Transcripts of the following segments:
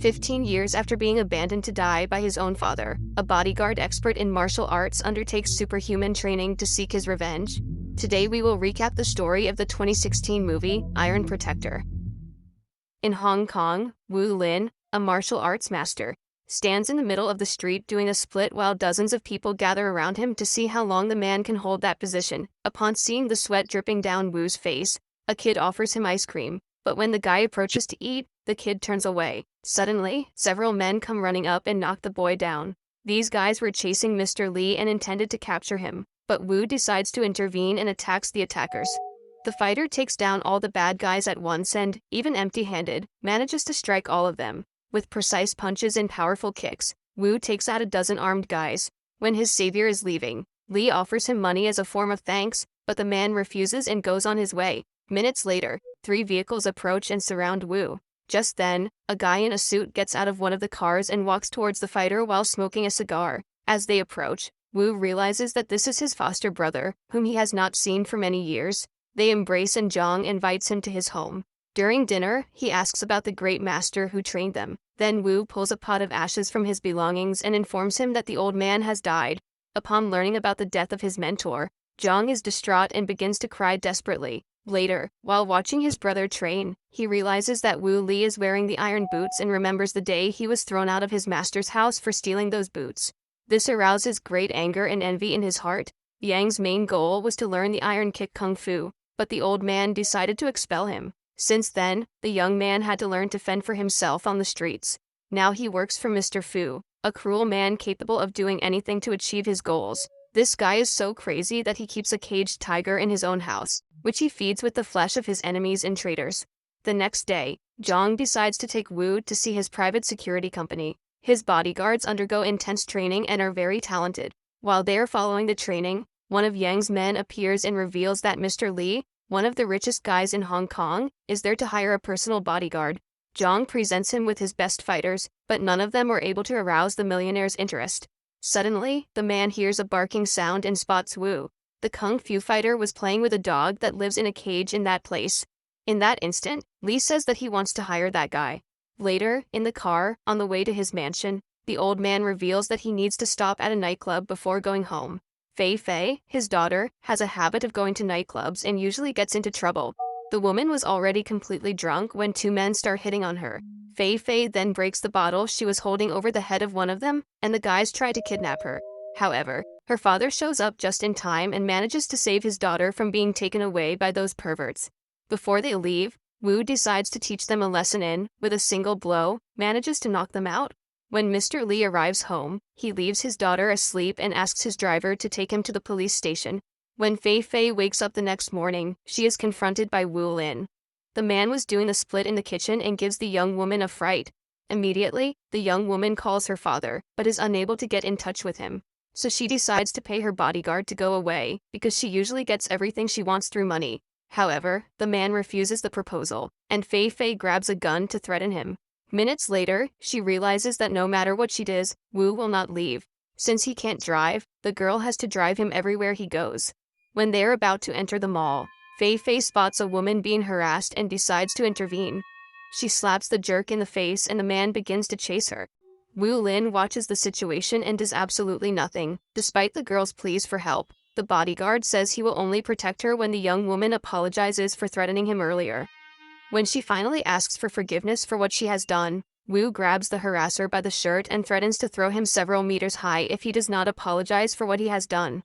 15 years after being abandoned to die by his own father, a bodyguard expert in martial arts undertakes superhuman training to seek his revenge. Today we will recap the story of the 2016 movie, Iron Protector. In Hong Kong, Wu Lin, a martial arts master, stands in the middle of the street doing a split while dozens of people gather around him to see how long the man can hold that position. Upon seeing the sweat dripping down Wu's face, a kid offers him ice cream, but when the guy approaches to eat, the kid turns away. Suddenly, several men come running up and knock the boy down. These guys were chasing Mr. Lee and intended to capture him, but Wu decides to intervene and attacks the attackers. The fighter takes down all the bad guys at once and, even empty-handed, manages to strike all of them. With precise punches and powerful kicks, Wu takes out a dozen armed guys. When his savior is leaving, Lee offers him money as a form of thanks, but the man refuses and goes on his way. Minutes later, 3 vehicles approach and surround Wu. Just then, a guy in a suit gets out of one of the cars and walks towards the fighter while smoking a cigar. As they approach, Wu realizes that this is his foster brother, whom he has not seen for many years. They embrace and Zhang invites him to his home. During dinner, he asks about the great master who trained them. Then Wu pulls a pot of ashes from his belongings and informs him that the old man has died. Upon learning about the death of his mentor, Zhang is distraught and begins to cry desperately. Later, while watching his brother train, he realizes that Wu Li is wearing the iron boots and remembers the day he was thrown out of his master's house for stealing those boots. This arouses great anger and envy in his heart. Yang's main goal was to learn the iron kick kung fu, but the old man decided to expel him. Since then, the young man had to learn to fend for himself on the streets. Now he works for Mr. Fu, a cruel man capable of doing anything to achieve his goals. This guy is so crazy that he keeps a caged tiger in his own house, which he feeds with the flesh of his enemies and traitors. The next day, Zhang decides to take Wu to see his private security company. His bodyguards undergo intense training and are very talented. While they are following the training, one of Yang's men appears and reveals that Mr. Lee, one of the richest guys in Hong Kong, is there to hire a personal bodyguard. Zhang presents him with his best fighters, but none of them were able to arouse the millionaire's interest. Suddenly, the man hears a barking sound and spots Wu. The kung fu fighter was playing with a dog that lives in a cage in that place. In that instant, Lee says that he wants to hire that guy. Later, in the car, on the way to his mansion, the old man reveals that he needs to stop at a nightclub before going home. Fei Fei, his daughter, has a habit of going to nightclubs and usually gets into trouble. The woman was already completely drunk when 2 men start hitting on her. Fei Fei then breaks the bottle she was holding over the head of one of them, and the guys try to kidnap her. However, her father shows up just in time and manages to save his daughter from being taken away by those perverts. Before they leave, Wu decides to teach them a lesson and, with a single blow, manages to knock them out. When Mr. Lee arrives home, he leaves his daughter asleep and asks his driver to take him to the police station. When Fei Fei wakes up the next morning, she is confronted by Wu Lin. The man was doing a split in the kitchen and gives the young woman a fright. Immediately, the young woman calls her father, but is unable to get in touch with him. So she decides to pay her bodyguard to go away, because she usually gets everything she wants through money. However, the man refuses the proposal, and Fei Fei grabs a gun to threaten him. Minutes later, she realizes that no matter what she does, Wu will not leave. Since he can't drive, the girl has to drive him everywhere he goes. When they are about to enter the mall, Fei Fei spots a woman being harassed and decides to intervene. She slaps the jerk in the face and the man begins to chase her. Wu Lin watches the situation and does absolutely nothing, despite the girl's pleas for help. The bodyguard says he will only protect her when the young woman apologizes for threatening him earlier. When she finally asks for forgiveness for what she has done, Wu grabs the harasser by the shirt and threatens to throw him several meters high if he does not apologize for what he has done.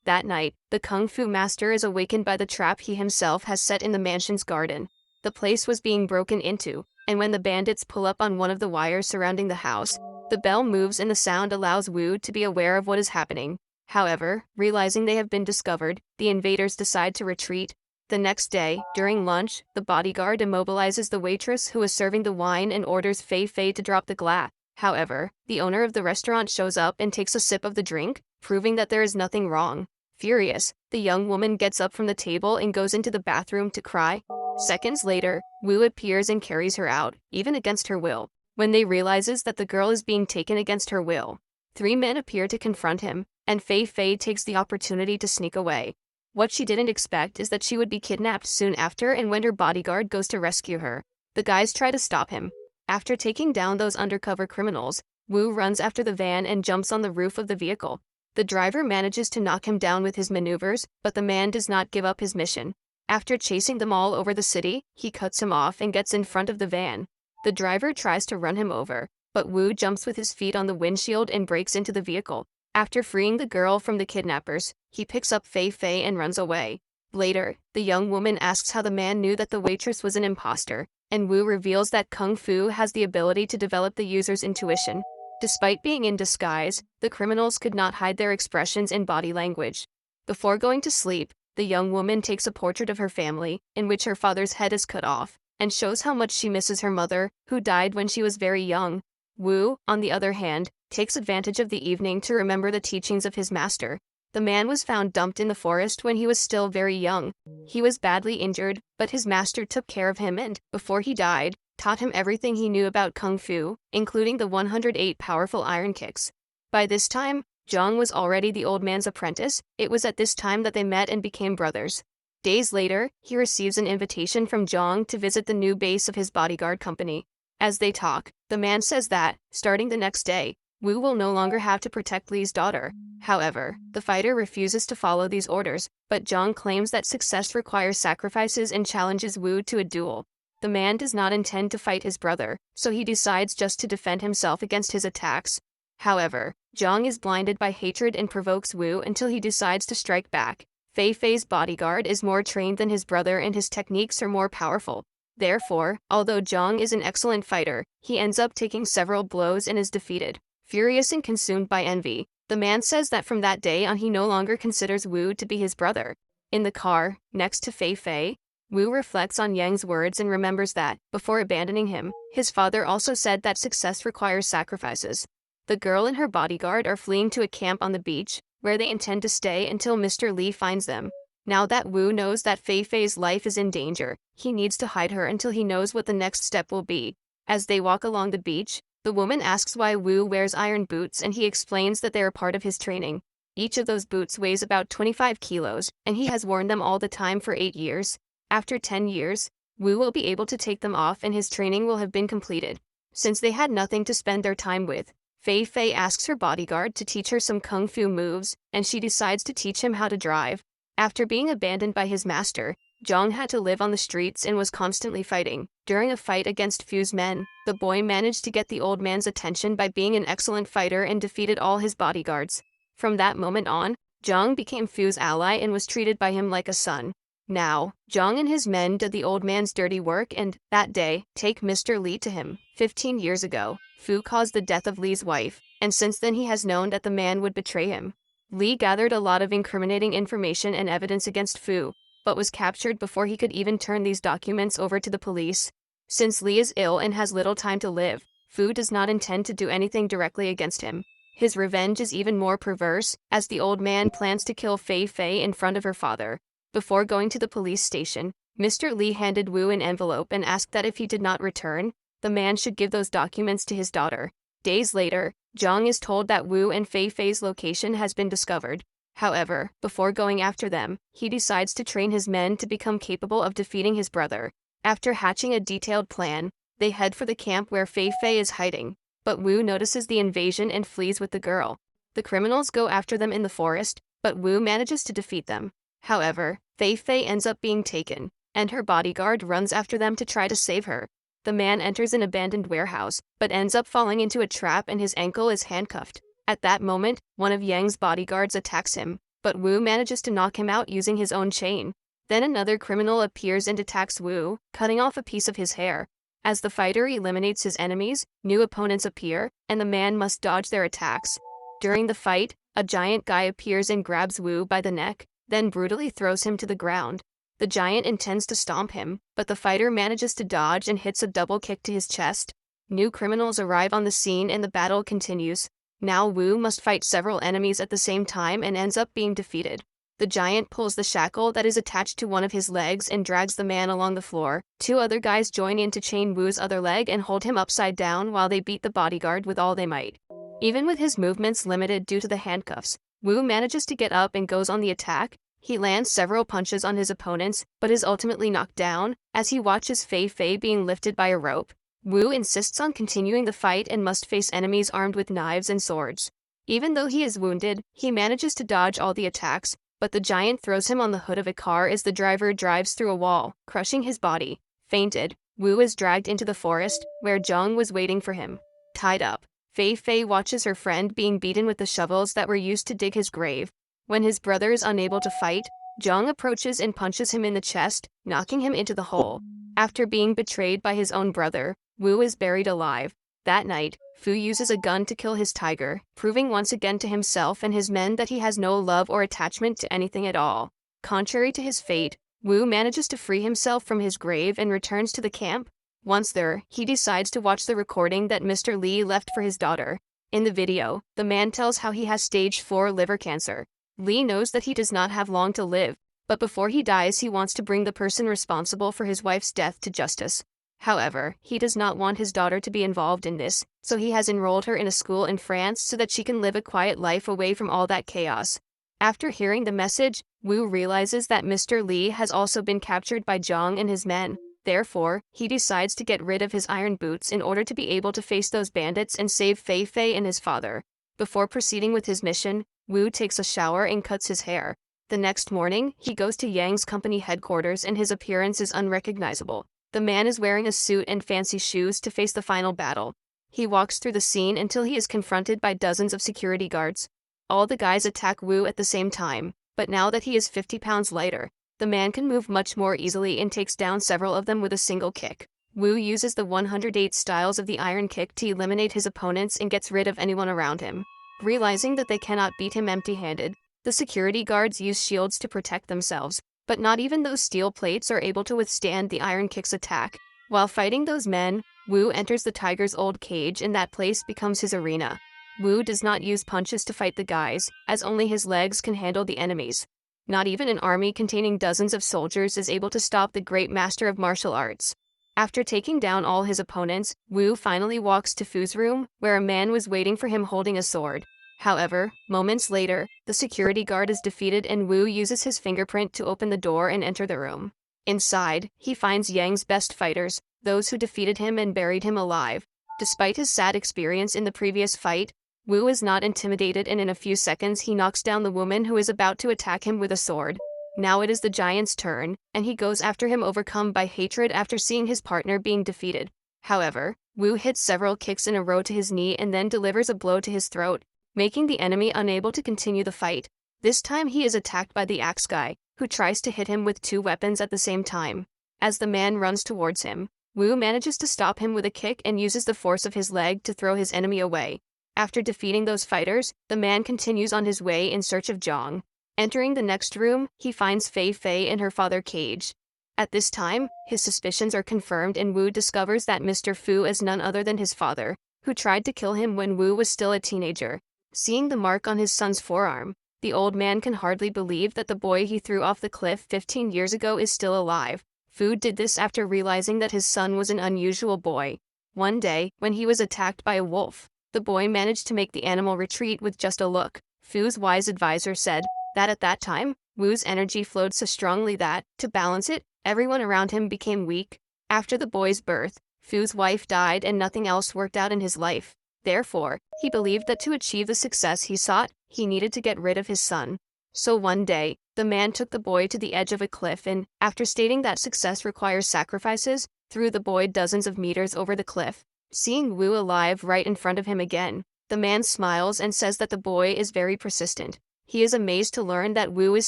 That night, the kung fu master is awakened by the trap he himself has set in the mansion's garden. The place was being broken into, and when the bandits pull up on one of the wires surrounding the house, the bell moves and the sound allows Wu to be aware of what is happening. However, realizing they have been discovered, the invaders decide to retreat. The next day, during lunch, the bodyguard immobilizes the waitress who is serving the wine and orders Fei Fei to drop the glass. However, the owner of the restaurant shows up and takes a sip of the drink, proving that there is nothing wrong. Furious, the young woman gets up from the table and goes into the bathroom to cry. Seconds later, Wu appears and carries her out, even against her will. When they realizes that the girl is being taken against her will, 3 men appear to confront him, and Fei Fei takes the opportunity to sneak away. What she didn't expect is that she would be kidnapped soon after, and when her bodyguard goes to rescue her, the guys try to stop him. After taking down those undercover criminals, Wu runs after the van and jumps on the roof of the vehicle. The driver manages to knock him down with his maneuvers, but the man does not give up his mission. After chasing them all over the city, he cuts him off and gets in front of the van. The driver tries to run him over, but Wu jumps with his feet on the windshield and breaks into the vehicle. After freeing the girl from the kidnappers, he picks up Fei Fei and runs away. Later, the young woman asks how the man knew that the waitress was an imposter, and Wu reveals that Kung Fu has the ability to develop the user's intuition. Despite being in disguise, the criminals could not hide their expressions in body language. Before going to sleep, the young woman takes a portrait of her family, in which her father's head is cut off, and shows how much she misses her mother, who died when she was very young. Wu, on the other hand, takes advantage of the evening to remember the teachings of his master. The man was found dumped in the forest when he was still very young. He was badly injured, but his master took care of him and, before he died, taught him everything he knew about Kung Fu, including the 108 powerful iron kicks. By this time, Zhang was already the old man's apprentice. It was at this time that they met and became brothers. Days later, he receives an invitation from Zhang to visit the new base of his bodyguard company. As they talk, the man says that, starting the next day, Wu will no longer have to protect Li's daughter. However, the fighter refuses to follow these orders, but Zhang claims that success requires sacrifices and challenges Wu to a duel. The man does not intend to fight his brother, so he decides just to defend himself against his attacks. However, Zhang is blinded by hatred and provokes Wu until he decides to strike back. Fei Fei's bodyguard is more trained than his brother and his techniques are more powerful. Therefore, although Zhang is an excellent fighter, he ends up taking several blows and is defeated. Furious and consumed by envy, the man says that from that day on he no longer considers Wu to be his brother. In the car, next to Fei Fei, Wu reflects on Yang's words and remembers that, before abandoning him, his father also said that success requires sacrifices. The girl and her bodyguard are fleeing to a camp on the beach, where they intend to stay until Mr. Li finds them. Now that Wu knows that Fei Fei's life is in danger, he needs to hide her until he knows what the next step will be. As they walk along the beach, the woman asks why Wu wears iron boots and he explains that they are part of his training. Each of those boots weighs about 25 kilos, and he has worn them all the time for 8 years. After 10 years, Wu will be able to take them off and his training will have been completed. Since they had nothing to spend their time with, Fei Fei asks her bodyguard to teach her some kung fu moves, and she decides to teach him how to drive. After being abandoned by his master, Zhang had to live on the streets and was constantly fighting. During a fight against Fu's men, the boy managed to get the old man's attention by being an excellent fighter and defeated all his bodyguards. From that moment on, Zhang became Fu's ally and was treated by him like a son. Now, Zhang and his men did the old man's dirty work and, that day, take Mr. Li to him. 15 years ago, Fu caused the death of Li's wife, and since then he has known that the man would betray him. Li gathered a lot of incriminating information and evidence against Fu, but was captured before he could even turn these documents over to the police. Since Li is ill and has little time to live, Fu does not intend to do anything directly against him. His revenge is even more perverse, as the old man plans to kill Fei Fei in front of her father. Before going to the police station, Mr. Li handed Wu an envelope and asked that if he did not return, the man should give those documents to his daughter. Days later, Zhang is told that Wu and Fei Fei's location has been discovered. However, before going after them, he decides to train his men to become capable of defeating his brother. After hatching a detailed plan, they head for the camp where Fei Fei is hiding, but Wu notices the invasion and flees with the girl. The criminals go after them in the forest, but Wu manages to defeat them. However, Fei Fei ends up being taken, and her bodyguard runs after them to try to save her. The man enters an abandoned warehouse, but ends up falling into a trap and his ankle is handcuffed. At that moment, one of Yang's bodyguards attacks him, but Wu manages to knock him out using his own chain. Then another criminal appears and attacks Wu, cutting off a piece of his hair. As the fighter eliminates his enemies, new opponents appear, and the man must dodge their attacks. During the fight, a giant guy appears and grabs Wu by the neck, then brutally throws him to the ground. The giant intends to stomp him, but the fighter manages to dodge and hits a double kick to his chest. New criminals arrive on the scene and the battle continues. Now Wu must fight several enemies at the same time and ends up being defeated. The giant pulls the shackle that is attached to one of his legs and drags the man along the floor. Two other guys join in to chain Wu's other leg and hold him upside down while they beat the bodyguard with all they might. Even with his movements limited due to the handcuffs, Wu manages to get up and goes on the attack. He lands several punches on his opponents, but is ultimately knocked down as he watches Fei Fei being lifted by a rope. Wu insists on continuing the fight and must face enemies armed with knives and swords. Even though he is wounded, he manages to dodge all the attacks, but the giant throws him on the hood of a car as the driver drives through a wall, crushing his body. Fainted, Wu is dragged into the forest, where Zhang was waiting for him. Tied up, Fei Fei watches her friend being beaten with the shovels that were used to dig his grave. When his brother is unable to fight, Zhang approaches and punches him in the chest, knocking him into the hole. After being betrayed by his own brother, Wu is buried alive. That night, Fu uses a gun to kill his tiger, proving once again to himself and his men that he has no love or attachment to anything at all. Contrary to his fate, Wu manages to free himself from his grave and returns to the camp. Once there, he decides to watch the recording that Mr. Li left for his daughter. In the video, the man tells how he has stage 4 liver cancer. Li knows that he does not have long to live, but before he dies he wants to bring the person responsible for his wife's death to justice. However, he does not want his daughter to be involved in this, so he has enrolled her in a school in France so that she can live a quiet life away from all that chaos. After hearing the message, Wu realizes that Mr. Li has also been captured by Zhang and his men. Therefore, he decides to get rid of his iron boots in order to be able to face those bandits and save Fei Fei and his father. Before proceeding with his mission, Wu takes a shower and cuts his hair. The next morning, he goes to Yang's company headquarters and his appearance is unrecognizable. The man is wearing a suit and fancy shoes to face the final battle. He walks through the scene until he is confronted by dozens of security guards. All the guys attack Wu at the same time, but now that he is 50 pounds lighter, the man can move much more easily and takes down several of them with a single kick. Wu uses the 108 styles of the iron kick to eliminate his opponents and gets rid of anyone around him. Realizing that they cannot beat him empty-handed, the security guards use shields to protect themselves, but not even those steel plates are able to withstand the iron kick's attack. While fighting those men, Wu enters the tiger's old cage and that place becomes his arena. Wu does not use punches to fight the guys, as only his legs can handle the enemies. Not even an army containing dozens of soldiers is able to stop the great master of martial arts. After taking down all his opponents, Wu finally walks to Fu's room, where a man was waiting for him holding a sword. However, moments later, the security guard is defeated and Wu uses his fingerprint to open the door and enter the room. Inside, he finds Yang's best fighters, those who defeated him and buried him alive. Despite his sad experience in the previous fight, Wu is not intimidated and in a few seconds he knocks down the woman who is about to attack him with a sword. Now it is the giant's turn, and he goes after him overcome by hatred after seeing his partner being defeated. However, Wu hits several kicks in a row to his knee and then delivers a blow to his throat, making the enemy unable to continue the fight. This time he is attacked by the axe guy, who tries to hit him with 2 weapons at the same time. As the man runs towards him, Wu manages to stop him with a kick and uses the force of his leg to throw his enemy away. After defeating those fighters, the man continues on his way in search of Zhang. Entering the next room, he finds Fei Fei in her father caged. At this time, his suspicions are confirmed and Wu discovers that Mr. Fu is none other than his father, who tried to kill him when Wu was still a teenager. Seeing the mark on his son's forearm, the old man can hardly believe that the boy he threw off the cliff 15 years ago is still alive. Fu did this after realizing that his son was an unusual boy. One day, when he was attacked by a wolf, the boy managed to make the animal retreat with just a look. Fu's wise advisor said that at that time, Wu's energy flowed so strongly that, to balance it, everyone around him became weak. After the boy's birth, Fu's wife died and nothing else worked out in his life. Therefore, he believed that to achieve the success he sought, he needed to get rid of his son. So one day, the man took the boy to the edge of a cliff and, after stating that success requires sacrifices, threw the boy dozens of meters over the cliff. Seeing Wu alive right in front of him again, the man smiles and says that the boy is very persistent. He is amazed to learn that Wu is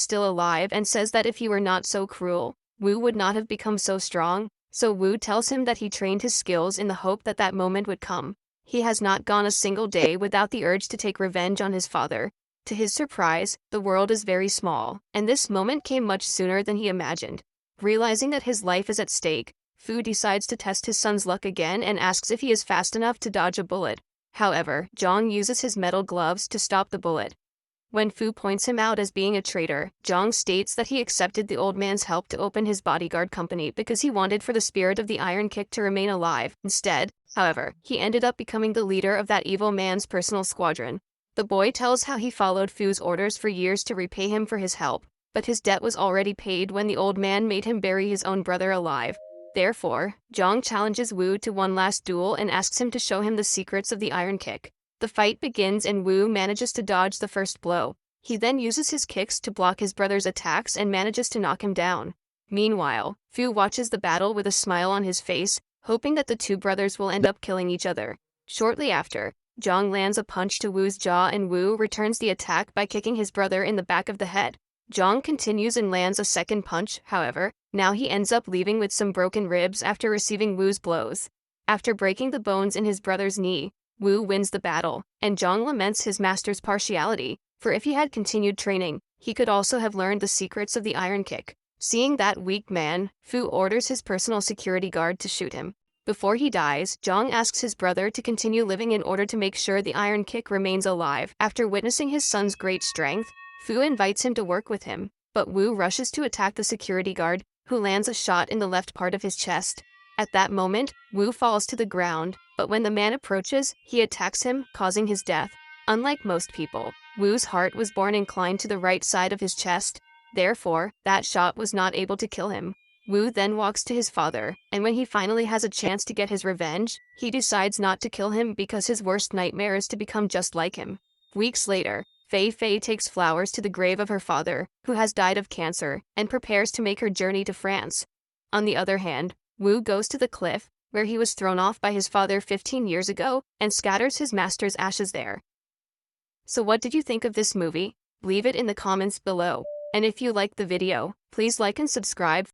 still alive and says that if he were not so cruel, Wu would not have become so strong. So Wu tells him that he trained his skills in the hope that that moment would come. He has not gone a single day without the urge to take revenge on his father. To his surprise, the world is very small, and this moment came much sooner than he imagined. Realizing that his life is at stake, Fu decides to test his son's luck again and asks if he is fast enough to dodge a bullet. However, Zhang uses his metal gloves to stop the bullet. When Fu points him out as being a traitor, Zhang states that he accepted the old man's help to open his bodyguard company because he wanted for the spirit of the Iron Kick to remain alive. Instead, however, he ended up becoming the leader of that evil man's personal squadron. The boy tells how he followed Fu's orders for years to repay him for his help, but his debt was already paid when the old man made him bury his own brother alive. Therefore, Zhang challenges Wu to one last duel and asks him to show him the secrets of the Iron Kick. The fight begins and Wu manages to dodge the first blow. He then uses his kicks to block his brother's attacks and manages to knock him down. Meanwhile, Fu watches the battle with a smile on his face, hoping that the two brothers will end up killing each other. Shortly after, Zhang lands a punch to Wu's jaw and Wu returns the attack by kicking his brother in the back of the head. Zhang continues and lands a second punch, however, now he ends up leaving with some broken ribs after receiving Wu's blows. After breaking the bones in his brother's knee, Wu wins the battle, and Zhang laments his master's partiality, for if he had continued training, he could also have learned the secrets of the Iron Kick. Seeing that weak man, Fu orders his personal security guard to shoot him. Before he dies, Zhang asks his brother to continue living in order to make sure the Iron Kick remains alive. After witnessing his son's great strength, Fu invites him to work with him, but Wu rushes to attack the security guard, who lands a shot in the left part of his chest. At that moment, Wu falls to the ground, but when the man approaches, he attacks him, causing his death. Unlike most people, Wu's heart was born inclined to the right side of his chest. Therefore, that shot was not able to kill him. Wu then walks to his father, and when he finally has a chance to get his revenge, he decides not to kill him because his worst nightmare is to become just like him. Weeks later, Fei Fei takes flowers to the grave of her father, who has died of cancer, and prepares to make her journey to France. On the other hand, Wu goes to the cliff, where he was thrown off by his father 15 years ago, and scatters his master's ashes there. So what did you think of this movie? Leave it in the comments below. And if you liked the video, please like and subscribe